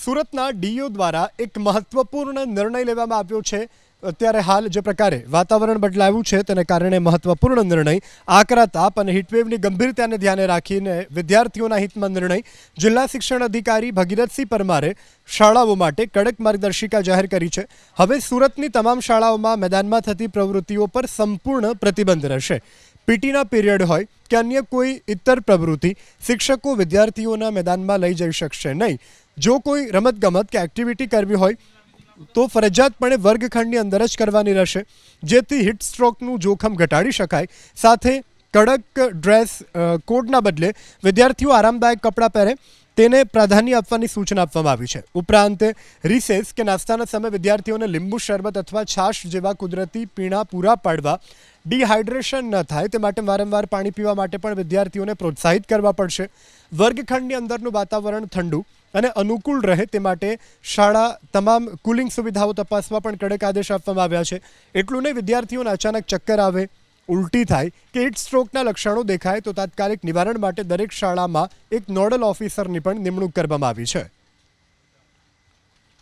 સુરતના ડીઓ દ્વારા એક મહત્વપૂર્ણ નિર્ણય લેવામાં આવ્યો છે। અત્યારે હાલ જે પ્રકારે વાતાવરણ બદલાયું છે તેને કારણે મહત્વપૂર્ણ નિર્ણય આકરા તાપ અને હીટવેવની ગંભીરતાને ધ્યાને રાખીને વિદ્યાર્થીઓના હિતમાં નિર્ણય જિલ્લા શિક્ષણ અધિકારી ભગીરથસિંહ પરમારે શાળાઓ માટે કડક માર્ગદર્શિકા જાહેર કરી છે। હવે સુરતની તમામ શાળાઓમાં મેદાનમાં થતી પ્રવૃત્તિઓ પર સંપૂર્ણ પ્રતિબંધ રહેશે। પીટીના પીરિયડ હોય કે અન્ય કોઈ ઇતર પ્રવૃત્તિ શિક્ષકો વિદ્યાર્થીઓના મેદાનમાં લઈ જઈ શકશે નહીં। જો કોઈ રમતગમત કે એક્ટિવિટી કરવી હોય તો ફરજિયાતપણે વર્ગખંડની અંદર જ કરવાની રહેશે, જેથી હીટ સ્ટ્રોકનું જોખમ ઘટાડી શકાય। સાથે કડક ડ્રેસ કોડના બદલે વિદ્યાર્થીઓ આરામદાયક કપડાં પહેરે તેને પ્રાધાન્ય આપવાની સૂચના આપવામાં આવી છે। ઉપરાંત રિસેસ કે નાસ્તાના સમયે વિદ્યાર્થીઓને લીંબુ શરબત અથવા છાશ જેવા કુદરતી પીણા પૂરા પાડવા, ડિહાઇડ્રેશન ન થાય તે માટે વારંવાર પાણી પીવા માટે પણ વિદ્યાર્થીઓને પ્રોત્સાહિત કરવા પડશે। વર્ગખંડની અંદરનું વાતાવરણ ઠંડુ અને અનુકૂળ રહે તે માટે શાળા તમામ કુલિંગ સુવિધાઓ તપાસવા પણ કડક આદેશ આપવામાં આવ્યા છે। એટલું નહીં, વિદ્યાર્થીઓને અચાનક ચક્કર આવે, ઉલટી થાય કે હીટ સ્ટ્રોકના લક્ષણો દેખાય તો તાત્કાલિક નિવારણ માટે દરેક શાળામાં એક નોડલ ઓફિસરની પણ નિમણૂક કરવામાં આવી છે।